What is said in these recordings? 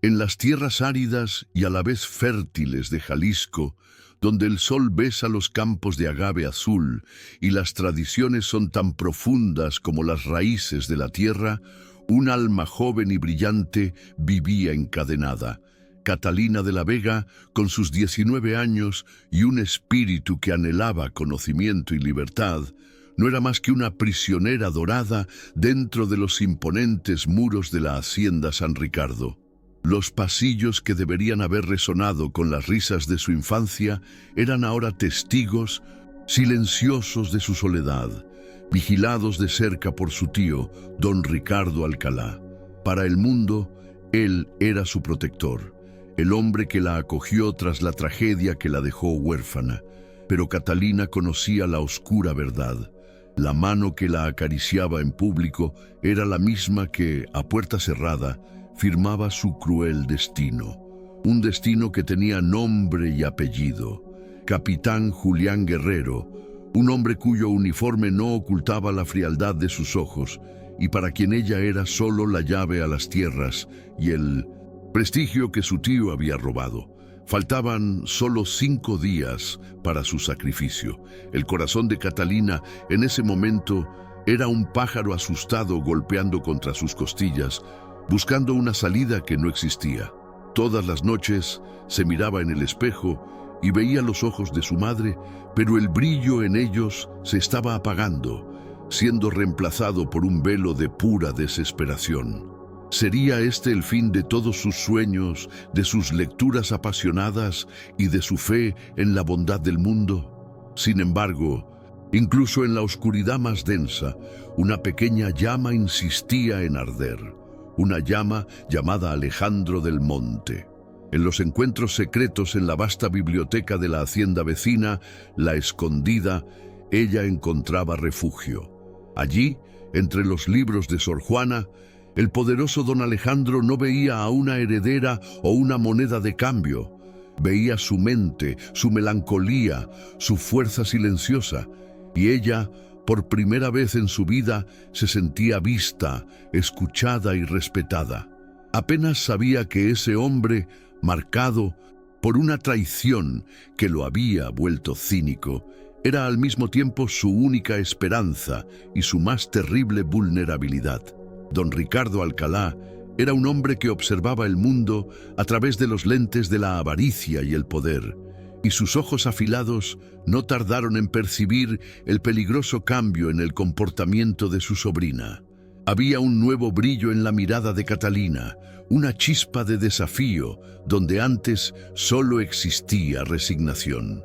En las tierras áridas y a la vez fértiles de Jalisco, donde el sol besa los campos de agave azul y las tradiciones son tan profundas como las raíces de la tierra, un alma joven y brillante vivía encadenada. Catalina de la Vega, con sus 19 años y un espíritu que anhelaba conocimiento y libertad, no era más que una prisionera dorada dentro de los imponentes muros de la hacienda San Ricardo. Los pasillos que deberían haber resonado con las risas de su infancia eran ahora testigos silenciosos de su soledad, vigilados de cerca por su tío, don Ricardo Alcalá. Para el mundo, él era su protector, el hombre que la acogió tras la tragedia que la dejó huérfana. Pero Catalina conocía la oscura verdad. La mano que la acariciaba en público era la misma que, a puerta cerrada, firmaba su cruel destino. Un destino que tenía nombre y apellido. Capitán Julián Guerrero, un hombre cuyo uniforme no ocultaba la frialdad de sus ojos y para quien ella era solo la llave a las tierras y el prestigio que su tío había robado. Faltaban solo 5 días para su sacrificio. El corazón de Catalina en ese momento era un pájaro asustado golpeando contra sus costillas, buscando una salida que no existía. Todas las noches se miraba en el espejo y veía los ojos de su madre, pero el brillo en ellos se estaba apagando, siendo reemplazado por un velo de pura desesperación. ¿Sería este el fin de todos sus sueños, de sus lecturas apasionadas y de su fe en la bondad del mundo? Sin embargo, incluso en la oscuridad más densa, una pequeña llama insistía en arder, una llama llamada Alejandro del Monte. En los encuentros secretos en la vasta biblioteca de la hacienda vecina, La Escondida, ella encontraba refugio. Allí, entre los libros de Sor Juana, el poderoso don Alejandro no veía a una heredera o una moneda de cambio. Veía su mente, su melancolía, su fuerza silenciosa, y ella, por primera vez en su vida, se sentía vista, escuchada y respetada. Apenas sabía que ese hombre, marcado por una traición que lo había vuelto cínico, era al mismo tiempo su única esperanza y su más terrible vulnerabilidad. Don Ricardo Alcalá era un hombre que observaba el mundo a través de los lentes de la avaricia y el poder, y sus ojos afilados no tardaron en percibir el peligroso cambio en el comportamiento de su sobrina. Había un nuevo brillo en la mirada de Catalina, una chispa de desafío donde antes solo existía resignación.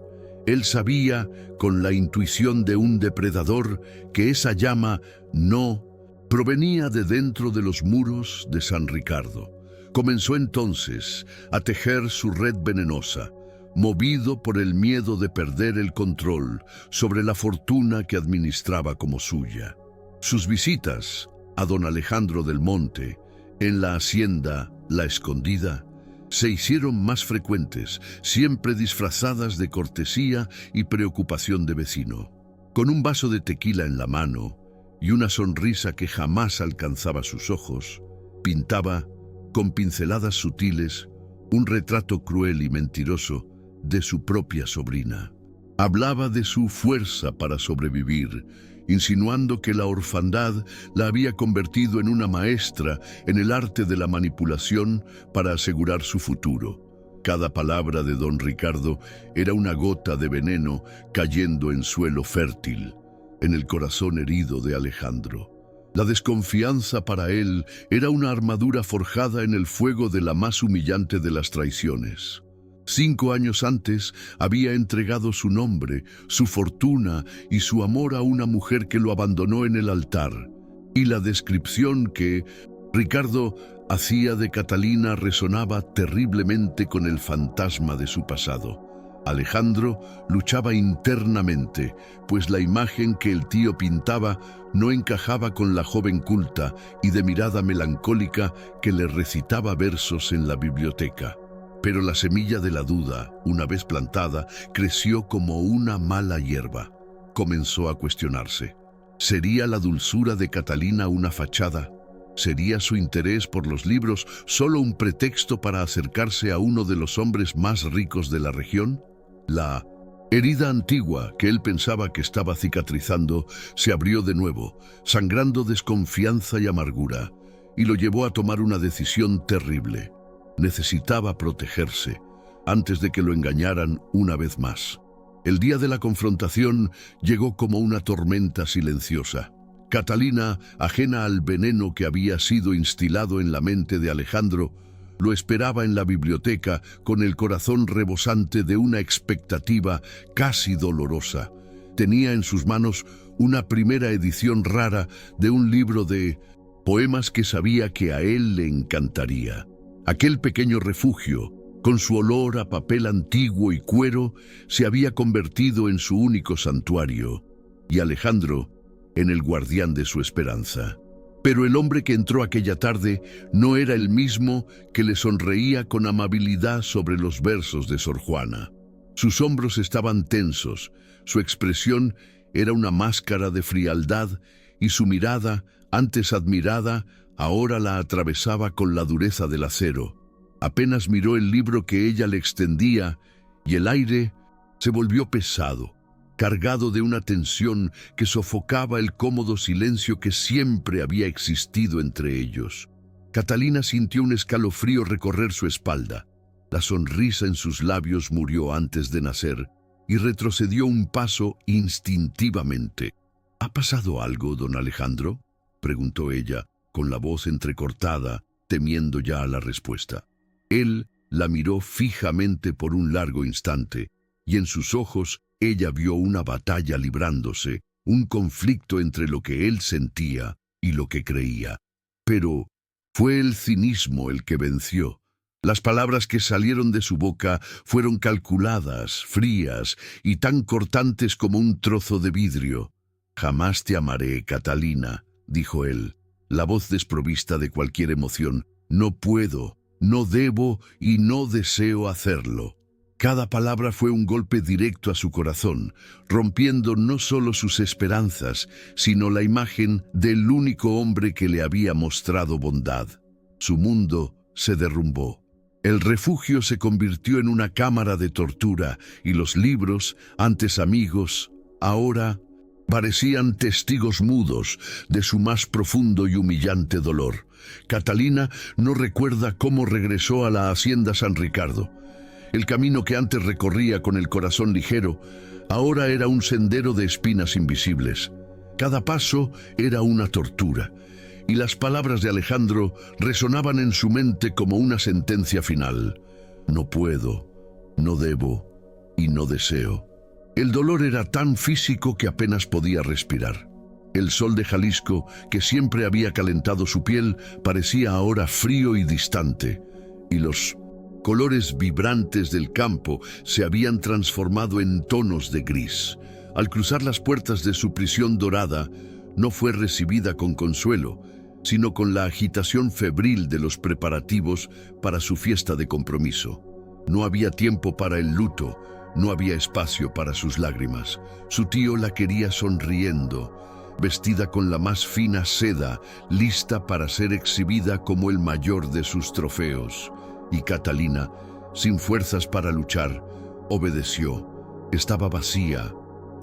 Él sabía, con la intuición de un depredador, que esa llama no provenía de dentro de los muros de San Ricardo. Comenzó entonces a tejer su red venenosa, movido por el miedo de perder el control sobre la fortuna que administraba como suya. Sus visitas a don Alejandro del Monte, en la hacienda La Escondida, se hicieron más frecuentes, siempre disfrazadas de cortesía y preocupación de vecino. Con un vaso de tequila en la mano y una sonrisa que jamás alcanzaba sus ojos, pintaba, con pinceladas sutiles, un retrato cruel y mentiroso de su propia sobrina. Hablaba de su fuerza para sobrevivir, insinuando que la orfandad la había convertido en una maestra en el arte de la manipulación para asegurar su futuro. Cada palabra de don Ricardo era una gota de veneno cayendo en suelo fértil, en el corazón herido de Alejandro. La desconfianza para él era una armadura forjada en el fuego de la más humillante de las traiciones. 5 años antes había entregado su nombre, su fortuna y su amor a una mujer que lo abandonó en el altar. Y la descripción que Ricardo hacía de Catalina resonaba terriblemente con el fantasma de su pasado. Alejandro luchaba internamente, pues la imagen que el tío pintaba no encajaba con la joven culta y de mirada melancólica que le recitaba versos en la biblioteca. Pero la semilla de la duda, una vez plantada, creció como una mala hierba. Comenzó a cuestionarse. ¿Sería la dulzura de Catalina una fachada? ¿Sería su interés por los libros solo un pretexto para acercarse a uno de los hombres más ricos de la región? La herida antigua, que él pensaba que estaba cicatrizando, se abrió de nuevo, sangrando desconfianza y amargura, y lo llevó a tomar una decisión terrible. Necesitaba protegerse, antes de que lo engañaran una vez más. El día de la confrontación llegó como una tormenta silenciosa. Catalina, ajena al veneno que había sido instilado en la mente de Alejandro, lo esperaba en la biblioteca con el corazón rebosante de una expectativa casi dolorosa. Tenía en sus manos una primera edición rara de un libro de poemas que sabía que a él le encantaría. Aquel pequeño refugio, con su olor a papel antiguo y cuero, se había convertido en su único santuario, y Alejandro en el guardián de su esperanza. Pero el hombre que entró aquella tarde no era el mismo que le sonreía con amabilidad sobre los versos de Sor Juana. Sus hombros estaban tensos, su expresión era una máscara de frialdad y su mirada, antes admirada, ahora la atravesaba con la dureza del acero. Apenas miró el libro que ella le extendía y el aire se volvió pesado, cargado de una tensión que sofocaba el cómodo silencio que siempre había existido entre ellos. Catalina sintió un escalofrío recorrer su espalda. La sonrisa en sus labios murió antes de nacer y retrocedió un paso instintivamente. ¿Ha pasado algo, don Alejandro?, preguntó ella, con la voz entrecortada, temiendo ya la respuesta. Él la miró fijamente por un largo instante, y en sus ojos ella vio una batalla librándose, un conflicto entre lo que él sentía y lo que creía. Pero fue el cinismo el que venció. Las palabras que salieron de su boca fueron calculadas, frías y tan cortantes como un trozo de vidrio. «Jamás te amaré, Catalina», dijo él, la voz desprovista de cualquier emoción. «No puedo, no debo y no deseo hacerlo». Cada palabra fue un golpe directo a su corazón, rompiendo no solo sus esperanzas, sino la imagen del único hombre que le había mostrado bondad. Su mundo se derrumbó. El refugio se convirtió en una cámara de tortura y los libros, antes amigos, ahora parecían testigos mudos de su más profundo y humillante dolor. Catalina no recuerda cómo regresó a la hacienda San Ricardo. El camino que antes recorría con el corazón ligero, ahora era un sendero de espinas invisibles. Cada paso era una tortura, y las palabras de Alejandro resonaban en su mente como una sentencia final. No puedo, no debo y no deseo. El dolor era tan físico que apenas podía respirar. El sol de Jalisco, que siempre había calentado su piel, parecía ahora frío y distante, y los colores vibrantes del campo se habían transformado en tonos de gris. Al cruzar las puertas de su prisión dorada, no fue recibida con consuelo, sino con la agitación febril de los preparativos para su fiesta de compromiso. No había tiempo para el luto, no había espacio para sus lágrimas. Su tío la quería sonriendo, vestida con la más fina seda, lista para ser exhibida como el mayor de sus trofeos. Y Catalina, sin fuerzas para luchar, obedeció. Estaba vacía,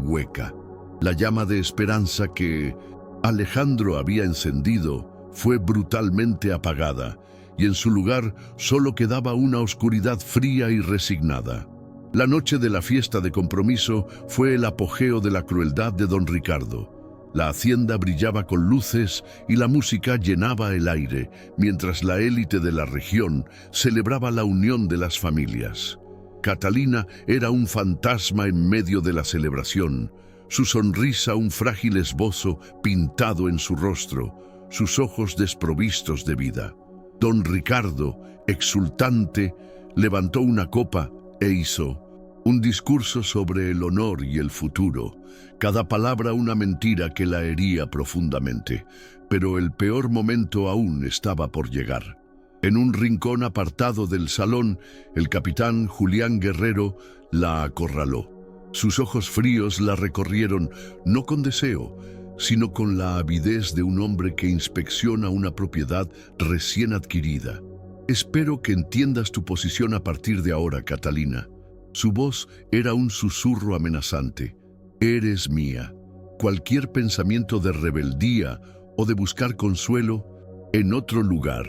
hueca. La llama de esperanza que Alejandro había encendido fue brutalmente apagada, y en su lugar solo quedaba una oscuridad fría y resignada. La noche de la fiesta de compromiso fue el apogeo de la crueldad de don Ricardo. La hacienda brillaba con luces y la música llenaba el aire, mientras la élite de la región celebraba la unión de las familias. Catalina era un fantasma en medio de la celebración, su sonrisa un frágil esbozo pintado en su rostro, sus ojos desprovistos de vida. Don Ricardo, exultante, levantó una copa e hizo un discurso sobre el honor y el futuro, cada palabra una mentira que la hería profundamente, pero el peor momento aún estaba por llegar. En un rincón apartado del salón, el capitán Julián Guerrero la acorraló. Sus ojos fríos la recorrieron, no con deseo, sino con la avidez de un hombre que inspecciona una propiedad recién adquirida. Espero que entiendas tu posición a partir de ahora, Catalina. Su voz era un susurro amenazante. Eres mía. Cualquier pensamiento de rebeldía o de buscar consuelo en otro lugar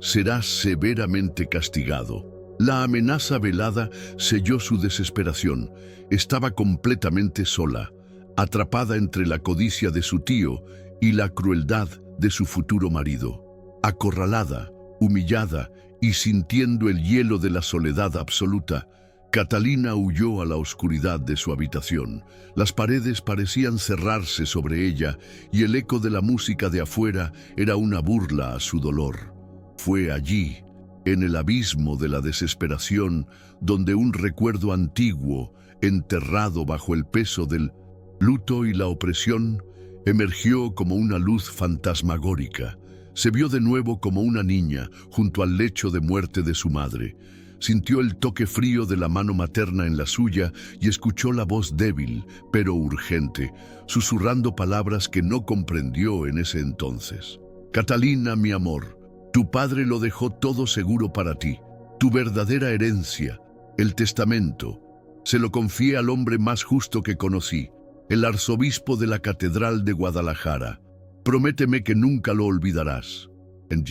será severamente castigado. La amenaza velada selló su desesperación. Estaba completamente sola, atrapada entre la codicia de su tío y la crueldad de su futuro marido. Acorralada, humillada y sintiendo el hielo de la soledad absoluta, Catalina huyó a la oscuridad de su habitación. Las paredes parecían cerrarse sobre ella y el eco de la música de afuera era una burla a su dolor. Fue allí, en el abismo de la desesperación, donde un recuerdo antiguo, enterrado bajo el peso del luto y la opresión, emergió como una luz fantasmagórica. Se vio de nuevo como una niña junto al lecho de muerte de su madre. Sintió el toque frío de la mano materna en la suya y escuchó la voz débil, pero urgente, susurrando palabras que no comprendió en ese entonces. Catalina, mi amor, tu padre lo dejó todo seguro para ti. Tu verdadera herencia, el testamento, se lo confié al hombre más justo que conocí, el arzobispo de la Catedral de Guadalajara. Prométeme que nunca lo olvidarás. En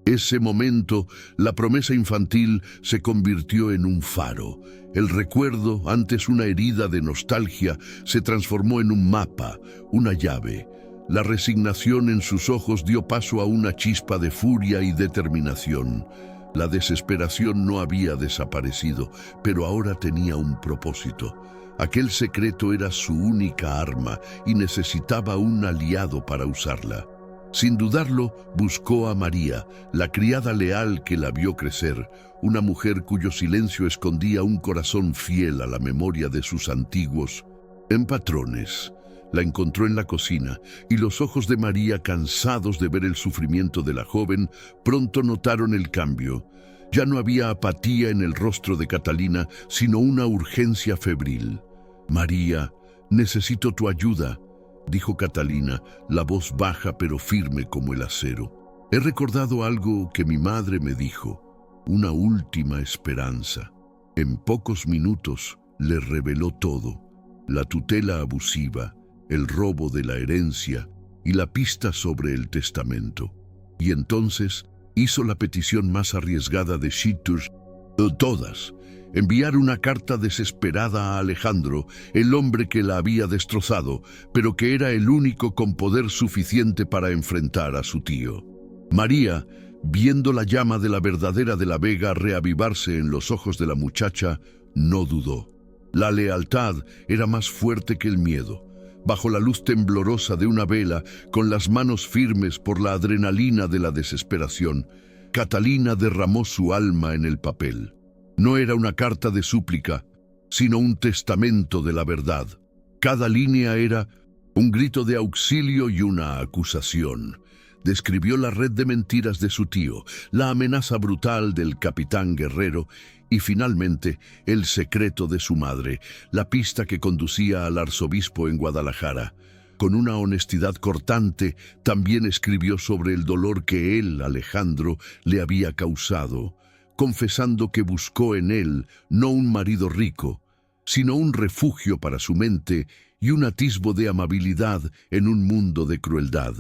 ese momento, la promesa infantil se convirtió en un faro. El recuerdo, antes una herida de nostalgia, se transformó en un mapa, una llave. La resignación en sus ojos dio paso a una chispa de furia y determinación. La desesperación no había desaparecido, pero ahora tenía un propósito. Aquel secreto era su única arma y necesitaba un aliado para usarla. Sin dudarlo, buscó a María, la criada leal que la vio crecer, una mujer cuyo silencio escondía un corazón fiel a la memoria de sus antiguos patrones. La encontró en la cocina y los ojos de María, cansados de ver el sufrimiento de la joven, pronto notaron el cambio. Ya no había apatía en el rostro de Catalina, sino una urgencia febril. María, necesito tu ayuda, dijo Catalina, la voz baja pero firme como el acero. He recordado algo que mi madre me dijo, una última esperanza. En pocos minutos le reveló todo, la tutela abusiva, el robo de la herencia y la pista sobre el testamento. Y entonces hizo la petición más arriesgada de todas. Enviar una carta desesperada a Alejandro, el hombre que la había destrozado, pero que era el único con poder suficiente para enfrentar a su tío. María, viendo la llama de la verdadera de la Vega reavivarse en los ojos de la muchacha, no dudó. La lealtad era más fuerte que el miedo. Bajo la luz temblorosa de una vela, con las manos firmes por la adrenalina de la desesperación, Catalina derramó su alma en el papel. No era una carta de súplica, sino un testamento de la verdad. Cada línea era un grito de auxilio y una acusación. Describió la red de mentiras de su tío, la amenaza brutal del capitán Guerrero y finalmente el secreto de su madre, la pista que conducía al arzobispo en Guadalajara. Con una honestidad cortante, también escribió sobre el dolor que él, Alejandro, le había causado, confesando que buscó en él no un marido rico, sino un refugio para su mente y un atisbo de amabilidad en un mundo de crueldad.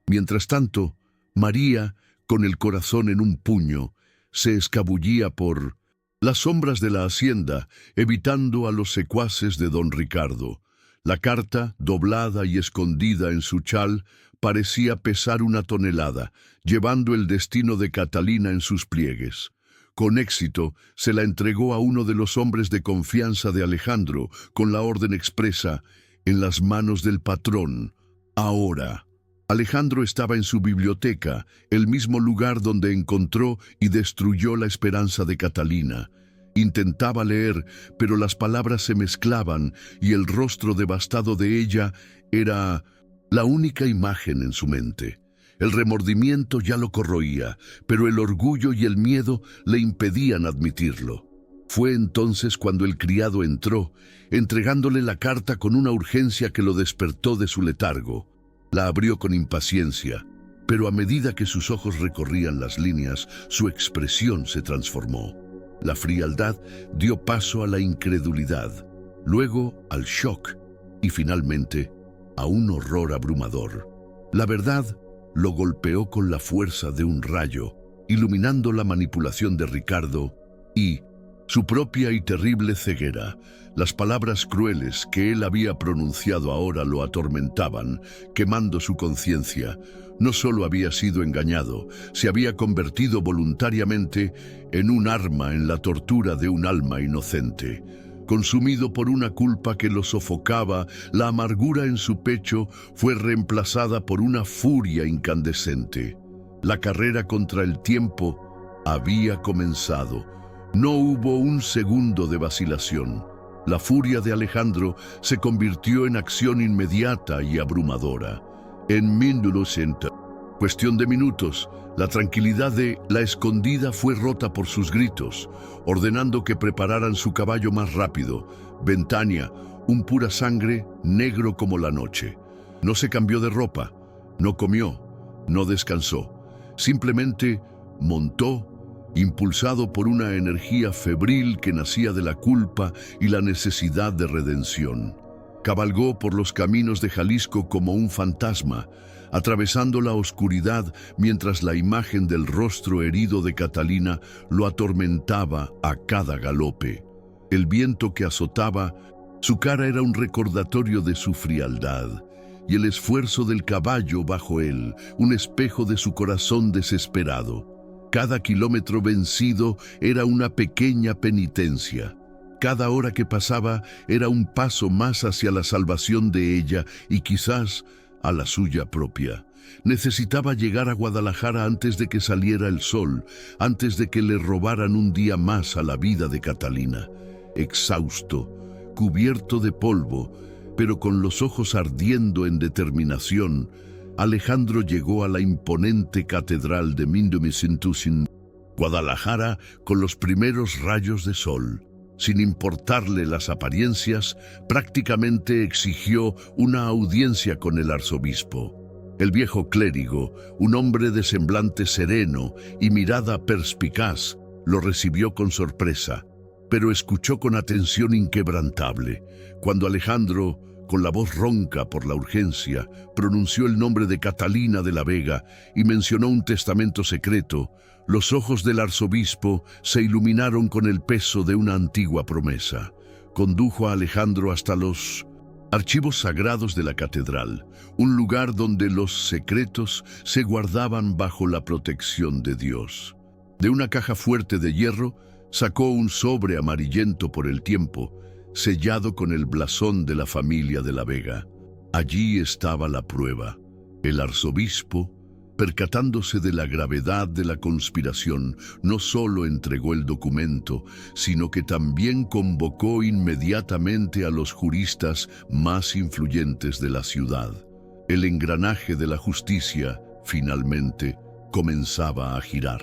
Mientras tanto, María, con el corazón en un puño, se escabullía por las sombras de la hacienda, evitando a los secuaces de don Ricardo. La carta, doblada y escondida en su chal, parecía pesar 1 tonelada, llevando el destino de Catalina en sus pliegues. Con éxito, se la entregó a uno de los hombres de confianza de Alejandro, con la orden expresa, en las manos del patrón. Ahora. Alejandro estaba en su biblioteca, el mismo lugar donde encontró y destruyó la esperanza de Catalina. Intentaba leer, pero las palabras se mezclaban y el rostro devastado de ella era la única imagen en su mente. El remordimiento ya lo corroía, pero el orgullo y el miedo le impedían admitirlo. Fue entonces cuando el criado entró, entregándole la carta con una urgencia que lo despertó de su letargo. La abrió con impaciencia, pero a medida que sus ojos recorrían las líneas, su expresión se transformó. La frialdad dio paso a la incredulidad, luego al shock y finalmente a un horror abrumador. La verdad lo golpeó con la fuerza de un rayo, iluminando la manipulación de Ricardo y su propia y terrible ceguera. Las palabras crueles que él había pronunciado ahora lo atormentaban, quemando su conciencia. No solo había sido engañado, se había convertido voluntariamente en un arma en la tortura de un alma inocente. Consumido por una culpa que lo sofocaba, la amargura en su pecho fue reemplazada por una furia incandescente. La carrera contra el tiempo había comenzado. No hubo un segundo de vacilación. La furia de Alejandro se convirtió en acción inmediata y abrumadora. En 1900, cuestión de minutos, la tranquilidad de La Escondida fue rota por sus gritos, ordenando que prepararan su caballo más rápido. Ventania, un pura sangre, negro como la noche. No se cambió de ropa, no comió, no descansó. Simplemente montó, impulsado por una energía febril que nacía de la culpa y la necesidad de redención. Cabalgó por los caminos de Jalisco como un fantasma, atravesando la oscuridad mientras la imagen del rostro herido de Catalina lo atormentaba a cada galope. El viento que azotaba su cara era un recordatorio de su frialdad, y el esfuerzo del caballo bajo él, un espejo de su corazón desesperado. Cada kilómetro vencido era una pequeña penitencia. Cada hora que pasaba era un paso más hacia la salvación de ella y quizás a la suya propia. Necesitaba llegar a Guadalajara antes de que saliera el sol, antes de que le robaran un día más a la vida de Catalina. Exhausto, cubierto de polvo, pero con los ojos ardiendo en determinación, Alejandro llegó a la imponente catedral de 1900 en Guadalajara con los primeros rayos de sol. Sin importarle las apariencias, prácticamente exigió una audiencia con el arzobispo. El viejo clérigo, un hombre de semblante sereno y mirada perspicaz, lo recibió con sorpresa, pero escuchó con atención inquebrantable. Cuando Alejandro, con la voz ronca por la urgencia, pronunció el nombre de Catalina de la Vega y mencionó un testamento secreto, los ojos del arzobispo se iluminaron con el peso de una antigua promesa. Condujo a Alejandro hasta los archivos sagrados de la catedral, un lugar donde los secretos se guardaban bajo la protección de Dios. De una caja fuerte de hierro, sacó un sobre amarillento por el tiempo, sellado con el blasón de la familia de la Vega. Allí estaba la prueba. El arzobispo, percatándose de la gravedad de la conspiración, no solo entregó el documento, sino que también convocó inmediatamente a los juristas más influyentes de la ciudad. El engranaje de la justicia, finalmente, comenzaba a girar.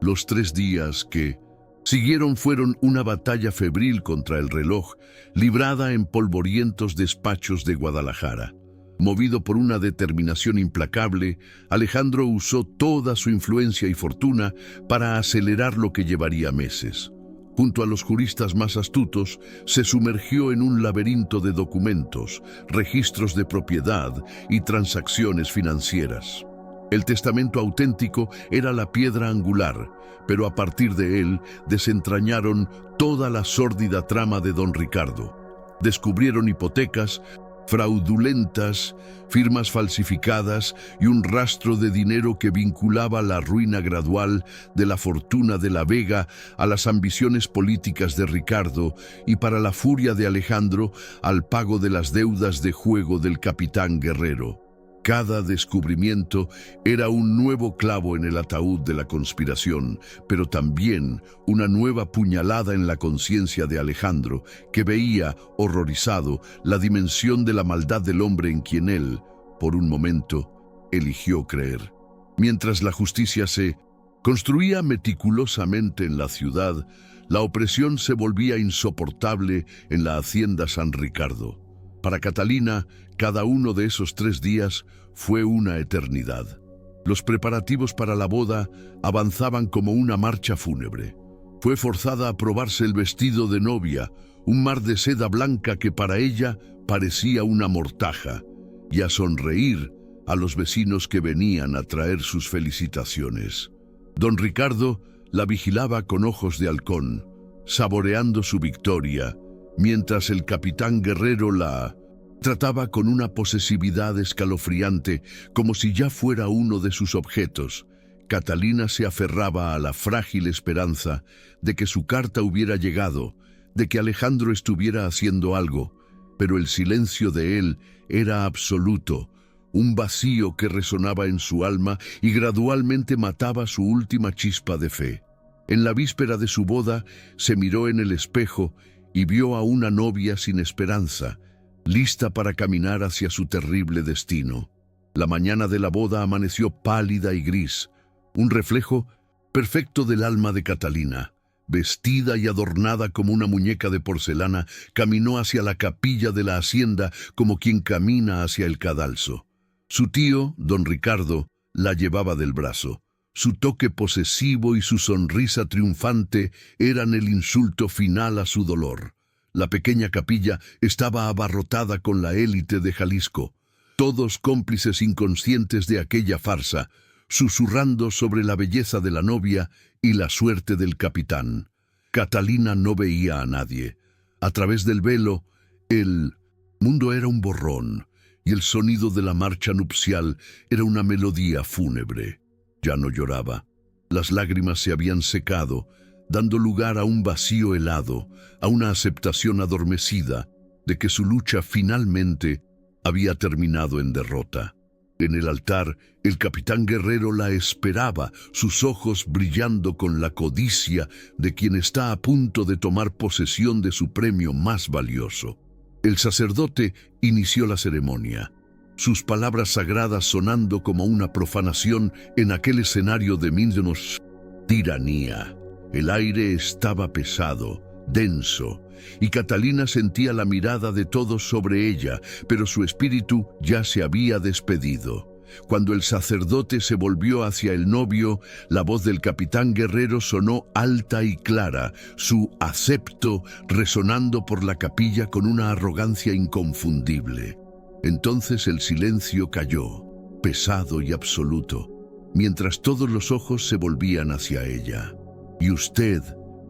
Los 3 días que siguieron fueron una batalla febril contra el reloj, librada en polvorientos despachos de Guadalajara. Movido por una determinación implacable, Alejandro usó toda su influencia y fortuna para acelerar lo que llevaría meses. Junto a los juristas más astutos, se sumergió en un laberinto de documentos, registros de propiedad y transacciones financieras. El testamento auténtico era la piedra angular, pero a partir de él desentrañaron toda la sórdida trama de don Ricardo. Descubrieron hipotecas fraudulentas, firmas falsificadas y un rastro de dinero que vinculaba la ruina gradual de la fortuna de la Vega a las ambiciones políticas de Ricardo y, para la furia de Alejandro, al pago de las deudas de juego del capitán Guerrero. Cada descubrimiento era un nuevo clavo en el ataúd de la conspiración, pero también una nueva puñalada en la conciencia de Alejandro, que veía, horrorizado, la dimensión de la maldad del hombre en quien él, por un momento, eligió creer. Mientras la justicia se construía meticulosamente en la ciudad, la opresión se volvía insoportable en la hacienda San Ricardo. Para Catalina, cada uno de esos 3 días fue una eternidad. Los preparativos para la boda avanzaban como una marcha fúnebre. Fue forzada a probarse el vestido de novia, un mar de seda blanca que para ella parecía una mortaja, y a sonreír a los vecinos que venían a traer sus felicitaciones. Don Ricardo la vigilaba con ojos de halcón, saboreando su victoria, mientras el capitán Guerrero la trataba con una posesividad escalofriante, como si ya fuera uno de sus objetos. Catalina se aferraba a la frágil esperanza de que su carta hubiera llegado, de que Alejandro estuviera haciendo algo, pero el silencio de él era absoluto, un vacío que resonaba en su alma y gradualmente mataba su última chispa de fe. En la víspera de su boda, se miró en el espejo y vio a una novia sin esperanza, lista para caminar hacia su terrible destino. La mañana de la boda amaneció pálida y gris, un reflejo perfecto del alma de Catalina. Vestida y adornada como una muñeca de porcelana, caminó hacia la capilla de la hacienda como quien camina hacia el cadalso. Su tío, don Ricardo, la llevaba del brazo. Su toque posesivo y su sonrisa triunfante eran el insulto final a su dolor. La pequeña capilla estaba abarrotada con la élite de Jalisco, todos cómplices inconscientes de aquella farsa, susurrando sobre la belleza de la novia y la suerte del capitán. Catalina no veía a nadie. A través del velo, el mundo era un borrón, y el sonido de la marcha nupcial era una melodía fúnebre. Ya no lloraba. Las lágrimas se habían secado, dando lugar a un vacío helado, a una aceptación adormecida de que su lucha finalmente había terminado en derrota. En el altar, el capitán Guerrero la esperaba, sus ojos brillando con la codicia de quien está a punto de tomar posesión de su premio más valioso. El sacerdote inició la ceremonia, sus palabras sagradas sonando como una profanación en aquel escenario de menos tiranía. El aire estaba pesado, denso, y Catalina sentía la mirada de todos sobre ella, pero su espíritu ya se había despedido. Cuando el sacerdote se volvió hacia el novio, la voz del capitán Guerrero sonó alta y clara, su acepto resonando por la capilla con una arrogancia inconfundible. Entonces el silencio cayó, pesado y absoluto, mientras todos los ojos se volvían hacia ella. «¿Y usted,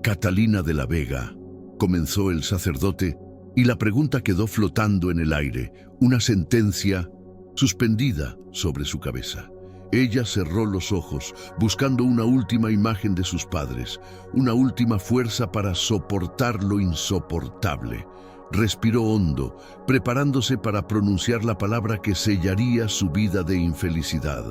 Catalina de la Vega?», comenzó el sacerdote, y la pregunta quedó flotando en el aire, una sentencia suspendida sobre su cabeza. Ella cerró los ojos, buscando una última imagen de sus padres, una última fuerza para soportar lo insoportable. Respiró hondo, preparándose para pronunciar la palabra que sellaría su vida de infelicidad.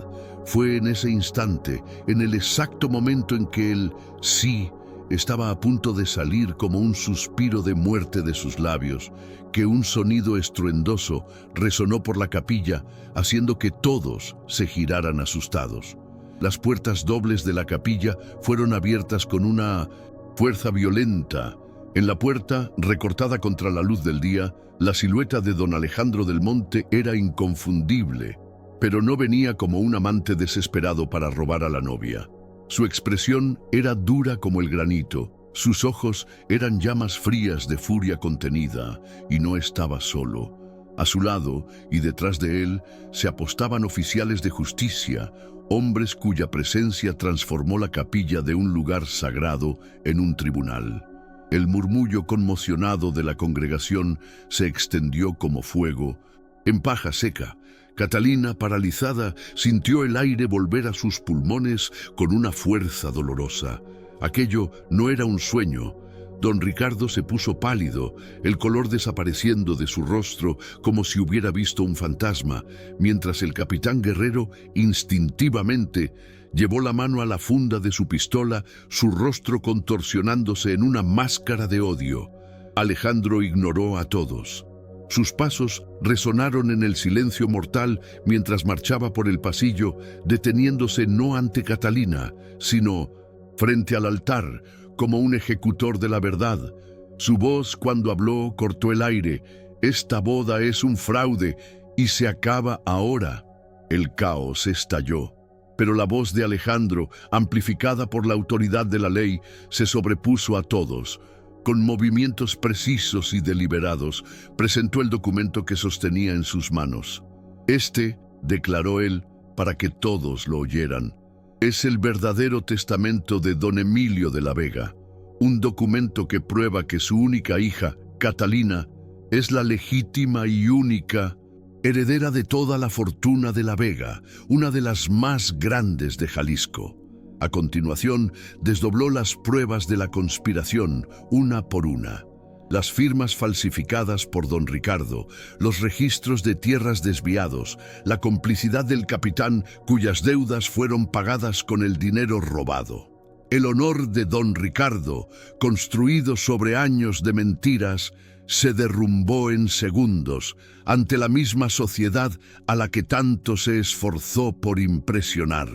Fue en ese instante, en el exacto momento en que el sí estaba a punto de salir como un suspiro de muerte de sus labios, que un sonido estruendoso resonó por la capilla, haciendo que todos se giraran asustados. Las puertas dobles de la capilla fueron abiertas con una fuerza violenta. En la puerta, recortada contra la luz del día, la silueta de don Alejandro del Monte era inconfundible, pero no venía como un amante desesperado para robar a la novia. Su expresión era dura como el granito, sus ojos eran llamas frías de furia contenida, y no estaba solo. A su lado y detrás de él se apostaban oficiales de justicia, hombres cuya presencia transformó la capilla de un lugar sagrado en un tribunal. El murmullo conmocionado de la congregación se extendió como fuego. En paja seca, Catalina, paralizada, sintió el aire volver a sus pulmones con una fuerza dolorosa. Aquello no era un sueño. Don Ricardo se puso pálido, el color desapareciendo de su rostro como si hubiera visto un fantasma, mientras el capitán Guerrero instintivamente llevó la mano a la funda de su pistola, su rostro contorsionándose en una máscara de odio. Alejandro ignoró a todos. Sus pasos resonaron en el silencio mortal mientras marchaba por el pasillo, deteniéndose no ante Catalina, sino frente al altar, como un ejecutor de la verdad. Su voz, cuando habló, cortó el aire, Esta boda es un fraude y se acaba ahora. El caos estalló, pero la voz de Alejandro, amplificada por la autoridad de la ley, se sobrepuso a todos. Con movimientos precisos y deliberados, presentó el documento que sostenía en sus manos. Este, declaró él, para que todos lo oyeran, es el verdadero testamento de don Emilio de la Vega, un documento que prueba que su única hija, Catalina, es la legítima y única heredera de toda la fortuna de la Vega, una de las más grandes de Jalisco. A continuación, desdobló las pruebas de la conspiración, una por una. Las firmas falsificadas por don Ricardo, los registros de tierras desviados, la complicidad del capitán cuyas deudas fueron pagadas con el dinero robado. El honor de don Ricardo, construido sobre años de mentiras, se derrumbó en segundos ante la misma sociedad a la que tanto se esforzó por impresionar.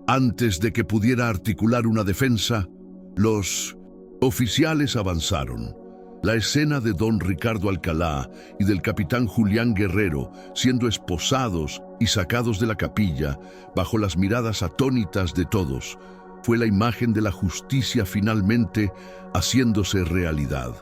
Antes de que pudiera articular una defensa, los oficiales avanzaron. La escena de don Ricardo Alcalá y del capitán Julián Guerrero siendo esposados y sacados de la capilla bajo las miradas atónitas de todos fue la imagen de la justicia finalmente haciéndose realidad.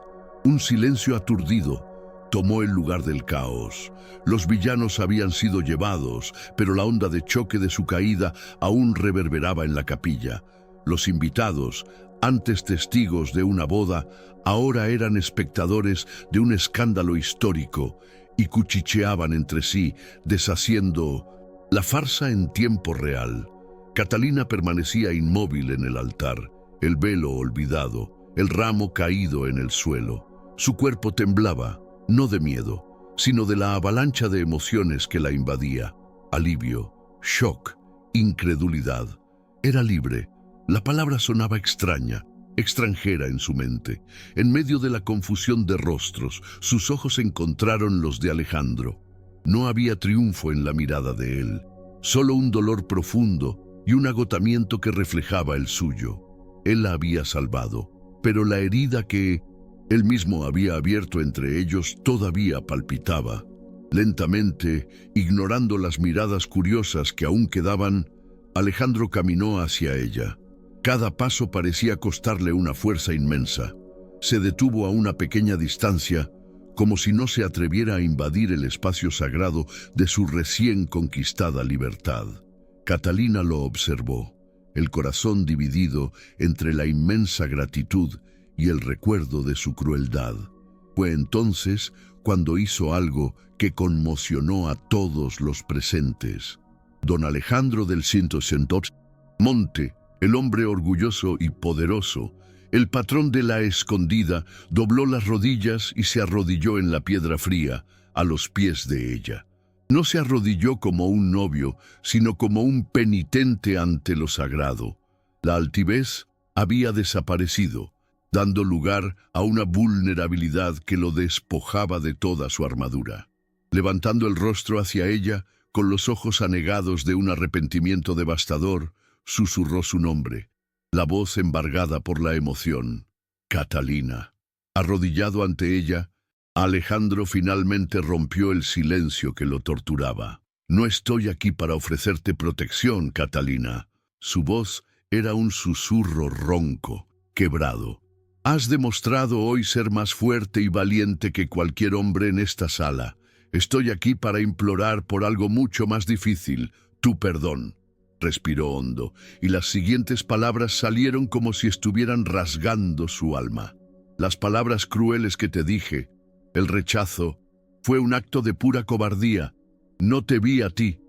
Un silencio aturdido tomó el lugar del caos. Los villanos habían sido llevados, pero la onda de choque de su caída aún reverberaba en la capilla. Los invitados, antes testigos de una boda, ahora eran espectadores de un escándalo histórico y cuchicheaban entre sí, deshaciendo la farsa en tiempo real. Catalina permanecía inmóvil en el altar, el velo olvidado, el ramo caído en el suelo. Su cuerpo temblaba, no de miedo, sino de la avalancha de emociones que la invadía. Alivio, shock, incredulidad. Era libre. La palabra sonaba extraña, extranjera en su mente. En medio de la confusión de rostros, sus ojos encontraron los de Alejandro. No había triunfo en la mirada de él, solo un dolor profundo y un agotamiento que reflejaba el suyo. Él la había salvado, pero la herida que él mismo había abierto entre ellos todavía palpitaba. Lentamente, ignorando las miradas curiosas que aún quedaban, Alejandro caminó hacia ella. Cada paso parecía costarle una fuerza inmensa. Se detuvo a una pequeña distancia, como si no se atreviera a invadir el espacio sagrado de su recién conquistada libertad. Catalina lo observó, el corazón dividido entre la inmensa gratitud y el recuerdo de su crueldad. Fue entonces cuando hizo algo que conmocionó a todos los presentes. Don Alejandro del Monte, el hombre orgulloso y poderoso, el patrón de la escondida, dobló las rodillas y se arrodilló en la piedra fría, a los pies de ella. No se arrodilló como un novio, sino como un penitente ante lo sagrado. La altivez había desaparecido, dando lugar a una vulnerabilidad que lo despojaba de toda su armadura. Levantando el rostro hacia ella, con los ojos anegados de un arrepentimiento devastador, susurró su nombre, la voz embargada por la emoción. Catalina. Arrodillado ante ella, Alejandro finalmente rompió el silencio que lo torturaba. No estoy aquí para ofrecerte protección, Catalina. Su voz era un susurro ronco, quebrado. Has demostrado hoy ser más fuerte y valiente que cualquier hombre en esta sala. Estoy aquí para implorar por algo mucho más difícil, tu perdón. Respiró hondo, y las siguientes palabras salieron como si estuvieran rasgando su alma. Las palabras crueles que te dije, el rechazo, fue un acto de pura cobardía. No te vi a ti,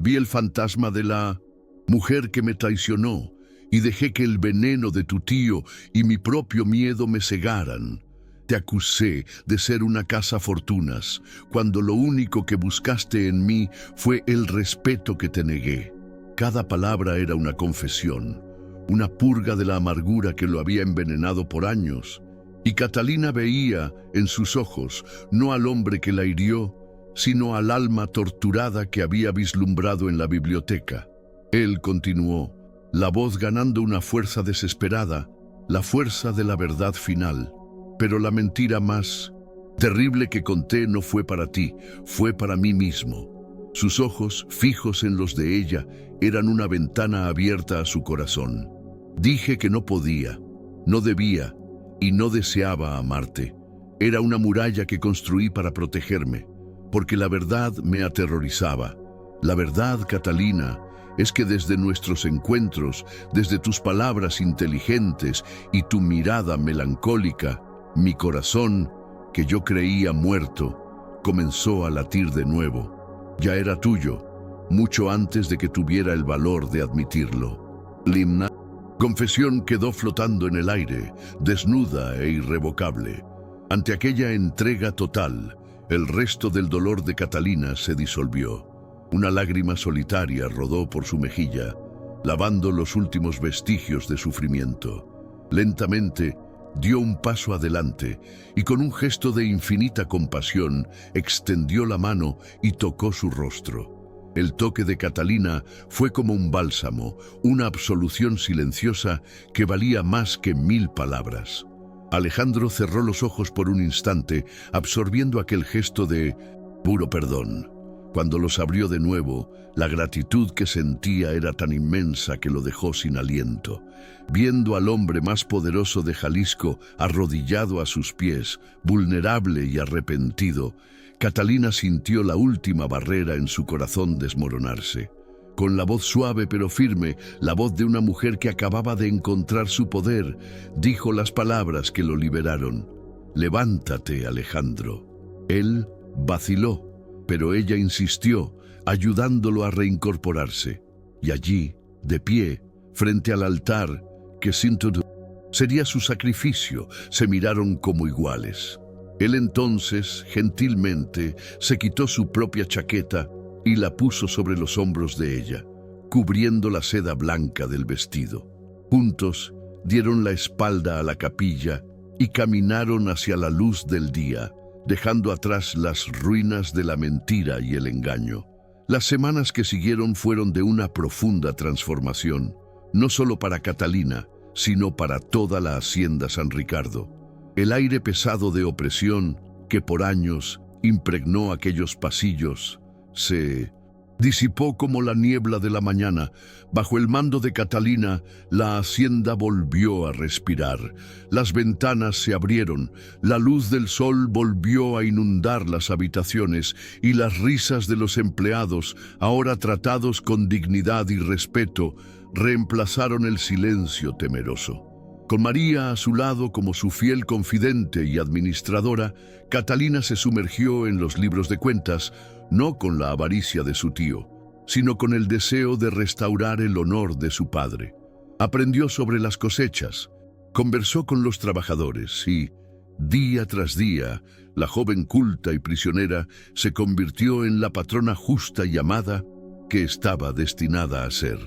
vi el fantasma de la mujer que me traicionó, y dejé que el veneno de tu tío y mi propio miedo me cegaran. Te acusé de ser una cazafortunas, cuando lo único que buscaste en mí fue el respeto que te negué. Cada palabra era una confesión, una purga de la amargura que lo había envenenado por años. Y Catalina veía en sus ojos no al hombre que la hirió, sino al alma torturada que había vislumbrado en la biblioteca. Él continuó, la voz ganando una fuerza desesperada, la fuerza de la verdad final. Pero la mentira más Terrible que conté no fue para ti, fue para mí mismo. Sus ojos, fijos en los de ella, eran una ventana abierta a su corazón. Dije que no podía, no debía y no deseaba amarte. Era una muralla que construí para protegerme, porque la verdad me aterrorizaba. La verdad, Catalina, es que desde nuestros encuentros, desde tus palabras inteligentes y tu mirada melancólica, mi corazón, que yo creía muerto, comenzó a latir de nuevo. Ya era tuyo, mucho antes de que tuviera el valor de admitirlo. Limna, confesión quedó flotando en el aire, desnuda e irrevocable. Ante aquella entrega total, el resto del dolor de Catalina se disolvió. Una lágrima solitaria rodó por su mejilla, lavando los últimos vestigios de sufrimiento. Lentamente, dio un paso adelante y con un gesto de infinita compasión extendió la mano y tocó su rostro. El toque de Catalina fue como un bálsamo, una absolución silenciosa que valía más que 1000 palabras. Alejandro cerró los ojos por un instante, absorbiendo aquel gesto de puro perdón. Cuando los abrió de nuevo, la gratitud que sentía era tan inmensa que lo dejó sin aliento. Viendo al hombre más poderoso de Jalisco arrodillado a sus pies, vulnerable y arrepentido, Catalina sintió la última barrera en su corazón desmoronarse. Con la voz suave pero firme, la voz de una mujer que acababa de encontrar su poder, dijo las palabras que lo liberaron. «Levántate, Alejandro». Él vaciló, pero ella insistió, ayudándolo a reincorporarse. Y allí, de pie, frente al altar, que sin duda sería su sacrificio, se miraron como iguales. Él entonces, gentilmente, se quitó su propia chaqueta y la puso sobre los hombros de ella, cubriendo la seda blanca del vestido. Juntos, dieron la espalda a la capilla y caminaron hacia la luz del día, dejando atrás las ruinas de la mentira y el engaño. Las semanas que siguieron fueron de una profunda transformación, no solo para Catalina, sino para toda la hacienda San Ricardo. El aire pesado de opresión que por años impregnó aquellos pasillos se disipó como la niebla de la mañana. Bajo el mando de Catalina, la hacienda volvió a respirar. Las ventanas se abrieron, la luz del sol volvió a inundar las habitaciones y las risas de los empleados, ahora tratados con dignidad y respeto, reemplazaron el silencio temeroso. Con María a su lado como su fiel confidente y administradora, Catalina se sumergió en los libros de cuentas, no con la avaricia de su tío, sino con el deseo de restaurar el honor de su padre. Aprendió sobre las cosechas, conversó con los trabajadores y, día tras día, la joven culta y prisionera se convirtió en la patrona justa y amada que estaba destinada a ser.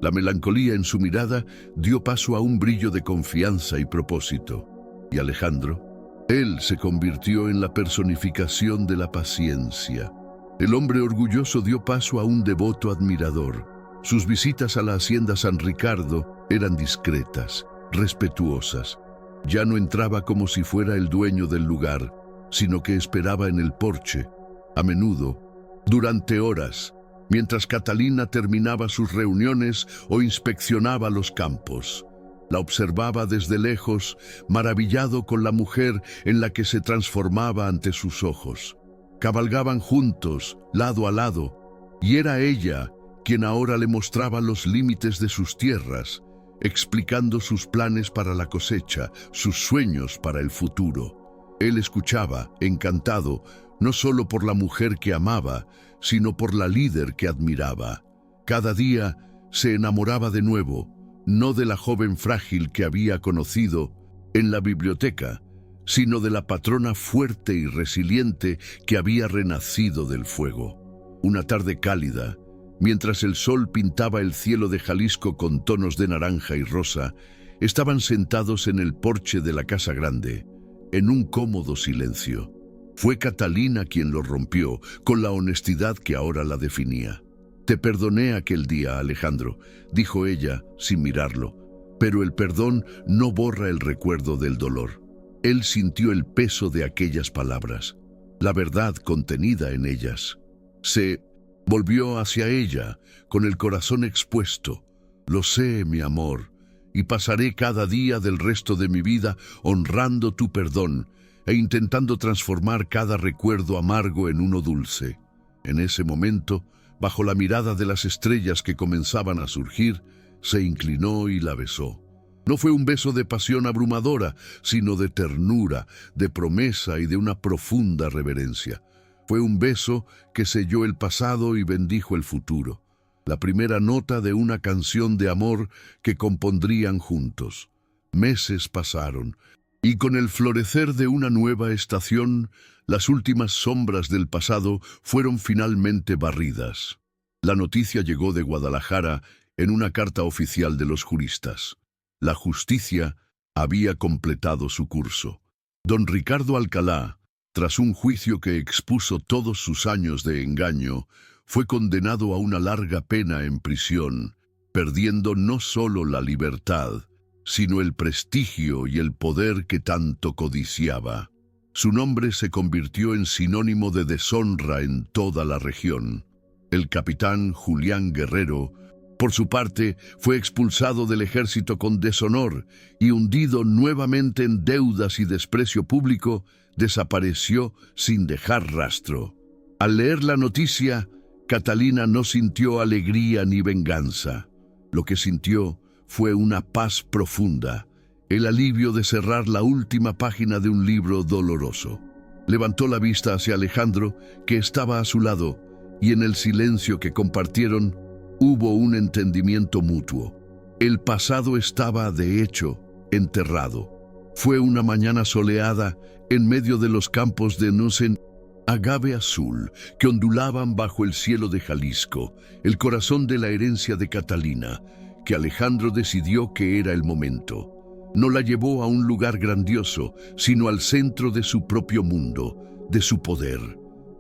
La melancolía en su mirada dio paso a un brillo de confianza y propósito. Y Alejandro, él se convirtió en la personificación de la paciencia. El hombre orgulloso dio paso a un devoto admirador. Sus visitas a la hacienda San Ricardo eran discretas, respetuosas. Ya no entraba como si fuera el dueño del lugar, sino que esperaba en el porche, a menudo, durante horas, mientras Catalina terminaba sus reuniones o inspeccionaba los campos. La observaba desde lejos, maravillado con la mujer en la que se transformaba ante sus ojos. Cabalgaban juntos, lado a lado, y era ella quien ahora le mostraba los límites de sus tierras, explicando sus planes para la cosecha, sus sueños para el futuro. Él escuchaba, encantado, no solo por la mujer que amaba, sino por la líder que admiraba. Cada día se enamoraba de nuevo, no de la joven frágil que había conocido en la biblioteca, sino de la patrona fuerte y resiliente que había renacido del fuego. Una tarde cálida, mientras el sol pintaba el cielo de Jalisco con tonos de naranja y rosa, estaban sentados en el porche de la casa grande, en un cómodo silencio. Fue Catalina quien lo rompió, con la honestidad que ahora la definía. «Te perdoné aquel día, Alejandro», dijo ella sin mirarlo, «pero el perdón no borra el recuerdo del dolor». Él sintió el peso de aquellas palabras, la verdad contenida en ellas. Se volvió hacia ella, con el corazón expuesto. Lo sé, mi amor, y pasaré cada día del resto de mi vida honrando tu perdón e intentando transformar cada recuerdo amargo en uno dulce. En ese momento, bajo la mirada de las estrellas que comenzaban a surgir, se inclinó y la besó. No fue un beso de pasión abrumadora, sino de ternura, de promesa y de una profunda reverencia. Fue un beso que selló el pasado y bendijo el futuro. La primera nota de una canción de amor que compondrían juntos. Meses pasaron, y con el florecer de una nueva estación, las últimas sombras del pasado fueron finalmente barridas. La noticia llegó de Guadalajara en una carta oficial de los juristas. La justicia había completado su curso. Don Ricardo Alcalá, tras un juicio que expuso todos sus años de engaño, fue condenado a una larga pena en prisión, perdiendo no solo la libertad, sino el prestigio y el poder que tanto codiciaba. Su nombre se convirtió en sinónimo de deshonra en toda la región. El capitán Julián Guerrero, por su parte, fue expulsado del ejército con deshonor y hundido nuevamente en deudas y desprecio público, desapareció sin dejar rastro. Al leer la noticia, Catalina no sintió alegría ni venganza. Lo que sintió fue una paz profunda, el alivio de cerrar la última página de un libro doloroso. Levantó la vista hacia Alejandro, que estaba a su lado, y en el silencio que compartieron, hubo un entendimiento mutuo. El pasado estaba, de hecho, enterrado. Fue una mañana soleada en medio de los campos de nusen agave azul que ondulaban bajo el cielo de Jalisco, el corazón de la herencia de Catalina, que Alejandro decidió que era el momento. No la llevó a un lugar grandioso, sino al centro de su propio mundo, de su poder.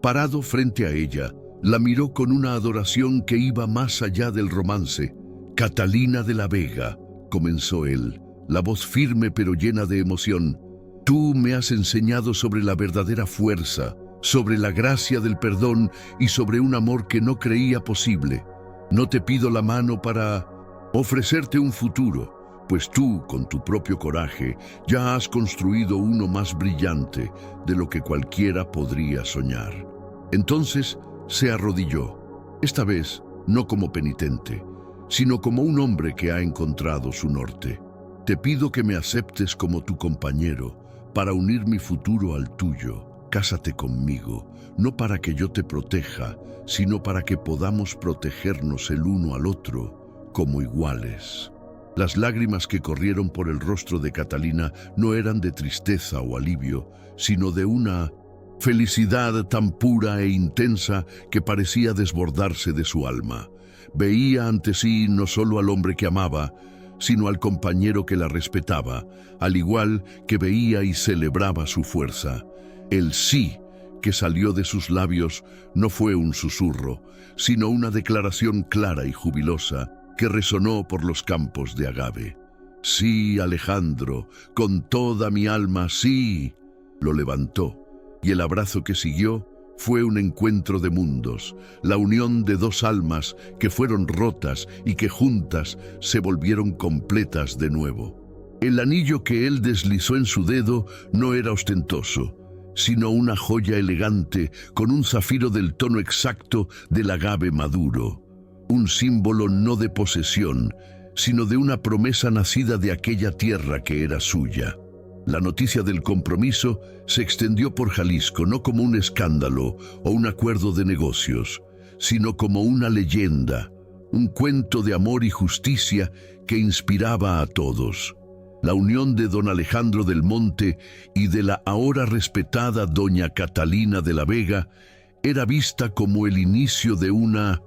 Parado frente a ella, la miró con una adoración que iba más allá del romance. «Catalina de la Vega», comenzó él, la voz firme pero llena de emoción. «Tú me has enseñado sobre la verdadera fuerza, sobre la gracia del perdón y sobre un amor que no creía posible. No te pido la mano para ofrecerte un futuro, pues tú, con tu propio coraje, ya has construido uno más brillante de lo que cualquiera podría soñar». Entonces se arrodilló, esta vez no como penitente, sino como un hombre que ha encontrado su norte. «Te pido que me aceptes como tu compañero para unir mi futuro al tuyo. Cásate conmigo, no para que yo te proteja, sino para que podamos protegernos el uno al otro como iguales». Las lágrimas que corrieron por el rostro de Catalina no eran de tristeza o alivio, sino de una felicidad tan pura e intensa que parecía desbordarse de su alma. Veía ante sí no solo al hombre que amaba, sino al compañero que la respetaba, al igual que veía y celebraba su fuerza. El sí que salió de sus labios no fue un susurro, sino una declaración clara y jubilosa que resonó por los campos de agave. «Sí, Alejandro, con toda mi alma, sí». Lo levantó, y el abrazo que siguió fue un encuentro de mundos, la unión de dos almas que fueron rotas y que juntas se volvieron completas de nuevo. El anillo que él deslizó en su dedo no era ostentoso, sino una joya elegante con un zafiro del tono exacto del agave maduro, un símbolo no de posesión, sino de una promesa nacida de aquella tierra que era suya. La noticia del compromiso se extendió por Jalisco no como un escándalo o un acuerdo de negocios, sino como una leyenda, un cuento de amor y justicia que inspiraba a todos. La unión de don Alejandro del Monte y de la ahora respetada doña Catalina de la Vega era vista como el inicio de una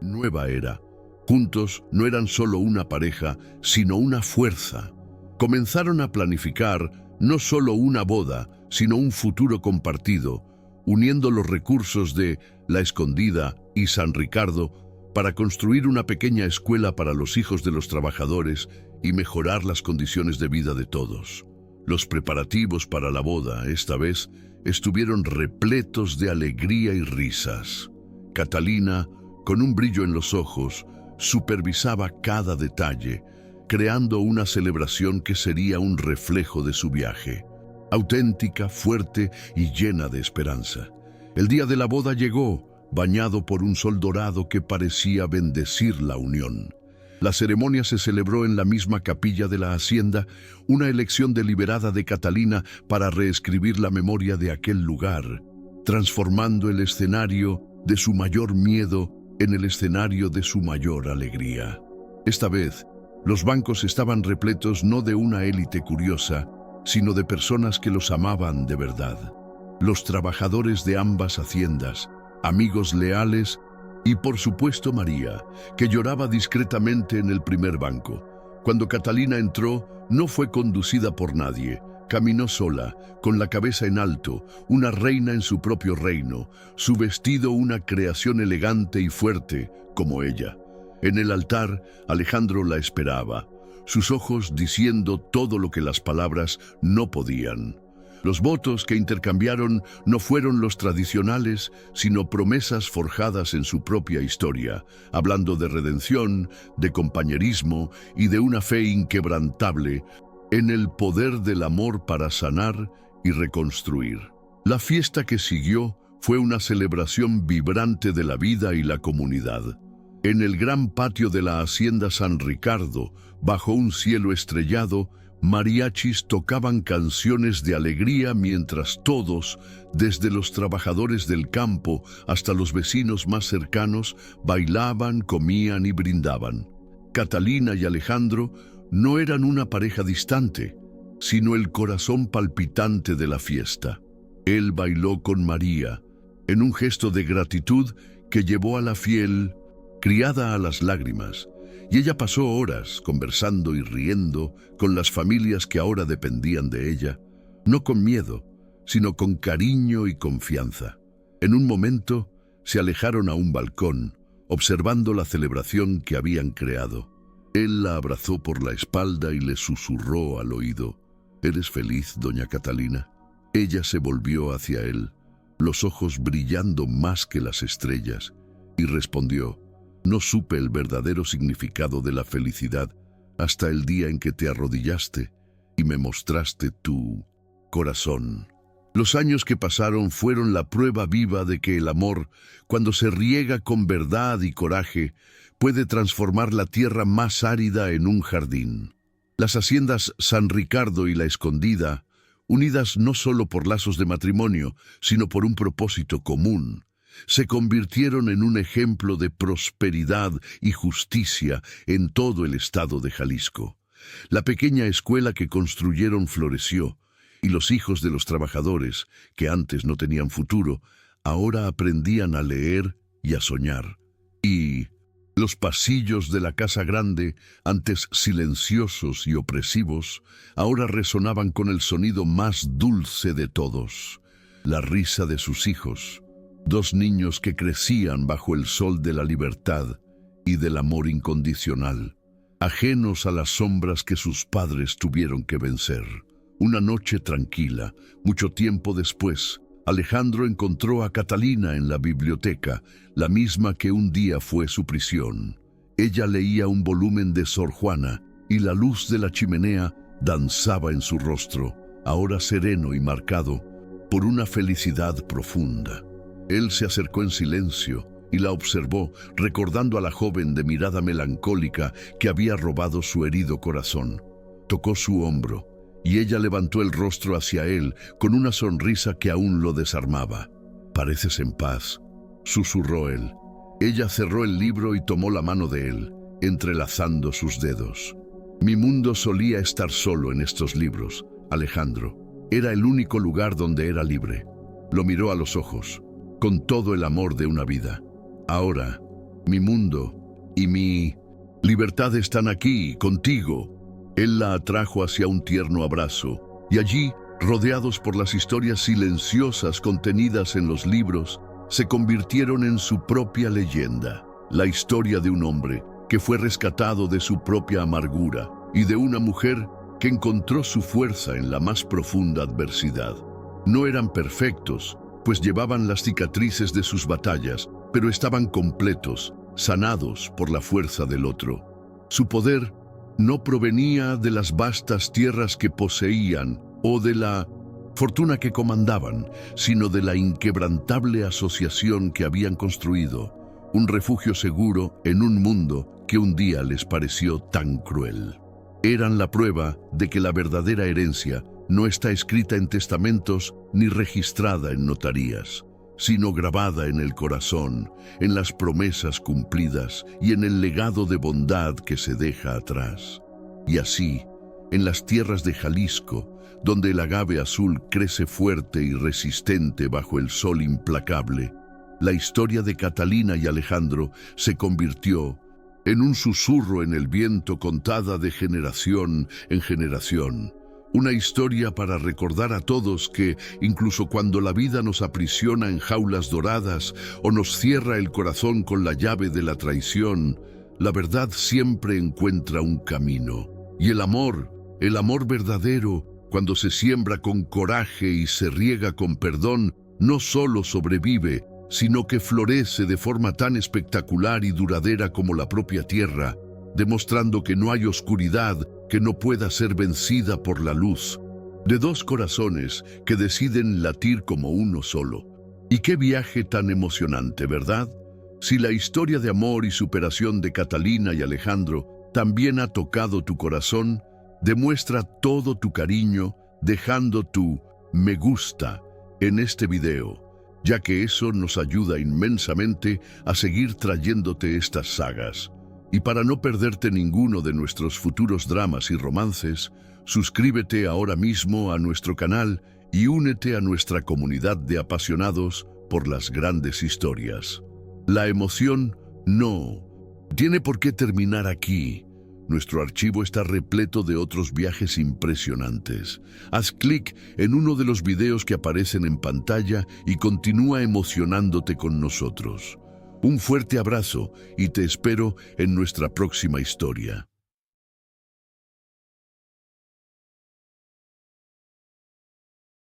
nueva era. Juntos no eran solo una pareja, sino una fuerza. Comenzaron a planificar no solo una boda, sino un futuro compartido, uniendo los recursos de La Escondida y San Ricardo para construir una pequeña escuela para los hijos de los trabajadores y mejorar las condiciones de vida de todos. Los preparativos para la boda, esta vez, estuvieron repletos de alegría y risas. Catalina, con un brillo en los ojos, supervisaba cada detalle, creando una celebración que sería un reflejo de su viaje. Auténtica, fuerte y llena de esperanza. El día de la boda llegó, bañado por un sol dorado que parecía bendecir la unión. La ceremonia se celebró en la misma capilla de la hacienda, una elección deliberada de Catalina para reescribir la memoria de aquel lugar, transformando el escenario de su mayor miedo en el escenario de su mayor alegría. Esta vez, los bancos estaban repletos no de una élite curiosa, sino de personas que los amaban de verdad. Los trabajadores de ambas haciendas, amigos leales y por supuesto María, que lloraba discretamente en el primer banco. Cuando Catalina entró, no fue conducida por nadie. Caminó sola, con la cabeza en alto, una reina en su propio reino, su vestido una creación elegante y fuerte, como ella. En el altar, Alejandro la esperaba, sus ojos diciendo todo lo que las palabras no podían. Los votos que intercambiaron no fueron los tradicionales, sino promesas forjadas en su propia historia, hablando de redención, de compañerismo y de una fe inquebrantable en el poder del amor para sanar y reconstruir. La fiesta que siguió fue una celebración vibrante de la vida y la comunidad. En el gran patio de la Hacienda San Ricardo, bajo un cielo estrellado, mariachis tocaban canciones de alegría mientras todos, desde los trabajadores del campo hasta los vecinos más cercanos, bailaban, comían y brindaban. Catalina y Alejandro no eran una pareja distante, sino el corazón palpitante de la fiesta. Él bailó con María, en un gesto de gratitud que llevó a la fiel criada a las lágrimas, y ella pasó horas conversando y riendo con las familias que ahora dependían de ella, no con miedo, sino con cariño y confianza. En un momento se alejaron a un balcón, observando la celebración que habían creado. Él la abrazó por la espalda y le susurró al oído: «¿Eres feliz, doña Catalina?». Ella se volvió hacia él, los ojos brillando más que las estrellas, y respondió: «No supe el verdadero significado de la felicidad hasta el día en que te arrodillaste y me mostraste tu corazón». Los años que pasaron fueron la prueba viva de que el amor, cuando se riega con verdad y coraje, puede transformar la tierra más árida en un jardín. Las haciendas San Ricardo y La Escondida, unidas no solo por lazos de matrimonio, sino por un propósito común, se convirtieron en un ejemplo de prosperidad y justicia en todo el estado de Jalisco. La pequeña escuela que construyeron floreció, y los hijos de los trabajadores, que antes no tenían futuro, ahora aprendían a leer y a soñar. Y los pasillos de la casa grande, antes silenciosos y opresivos, ahora resonaban con el sonido más dulce de todos: la risa de sus hijos. Dos niños que crecían bajo el sol de la libertad y del amor incondicional, ajenos a las sombras que sus padres tuvieron que vencer. Una noche tranquila, mucho tiempo después, Alejandro encontró a Catalina en la biblioteca, la misma que un día fue su prisión. Ella leía un volumen de Sor Juana y la luz de la chimenea danzaba en su rostro, ahora sereno y marcado por una felicidad profunda. Él se acercó en silencio y la observó, recordando a la joven de mirada melancólica que había robado su herido corazón. Tocó su hombro, y ella levantó el rostro hacia él con una sonrisa que aún lo desarmaba. «Pareces en paz», susurró él. Ella cerró el libro y tomó la mano de él, entrelazando sus dedos. «Mi mundo solía estar solo en estos libros, Alejandro. Era el único lugar donde era libre». Lo miró a los ojos, con todo el amor de una vida. «Ahora, mi mundo y mi libertad están aquí, contigo». Él la atrajo hacia un tierno abrazo, y allí, rodeados por las historias silenciosas contenidas en los libros, se convirtieron en su propia leyenda. La historia de un hombre que fue rescatado de su propia amargura y de una mujer que encontró su fuerza en la más profunda adversidad. No eran perfectos, pues llevaban las cicatrices de sus batallas, pero estaban completos, sanados por la fuerza del otro. Su poder no provenía de las vastas tierras que poseían o de la fortuna que comandaban, sino de la inquebrantable asociación que habían construido, un refugio seguro en un mundo que un día les pareció tan cruel. Eran la prueba de que la verdadera herencia no está escrita en testamentos ni registrada en notarías, sino grabada en el corazón, en las promesas cumplidas y en el legado de bondad que se deja atrás. Y así, en las tierras de Jalisco, donde el agave azul crece fuerte y resistente bajo el sol implacable, la historia de Catalina y Alejandro se convirtió en un susurro en el viento contada de generación en generación. Una historia para recordar a todos que, incluso cuando la vida nos aprisiona en jaulas doradas o nos cierra el corazón con la llave de la traición, la verdad siempre encuentra un camino. Y el amor verdadero, cuando se siembra con coraje y se riega con perdón, no solo sobrevive, sino que florece de forma tan espectacular y duradera como la propia tierra, demostrando que no hay oscuridad que no pueda ser vencida por la luz, de dos corazones que deciden latir como uno solo. Y qué viaje tan emocionante, ¿verdad? Si la historia de amor y superación de Catalina y Alejandro también ha tocado tu corazón, demuestra todo tu cariño dejando tu me gusta en este video, ya que eso nos ayuda inmensamente a seguir trayéndote estas sagas. Y para no perderte ninguno de nuestros futuros dramas y romances, suscríbete ahora mismo a nuestro canal y únete a nuestra comunidad de apasionados por las grandes historias. La emoción no tiene por qué terminar aquí. Nuestro archivo está repleto de otros viajes impresionantes. Haz clic en uno de los videos que aparecen en pantalla y continúa emocionándote con nosotros. Un fuerte abrazo y te espero en nuestra próxima historia.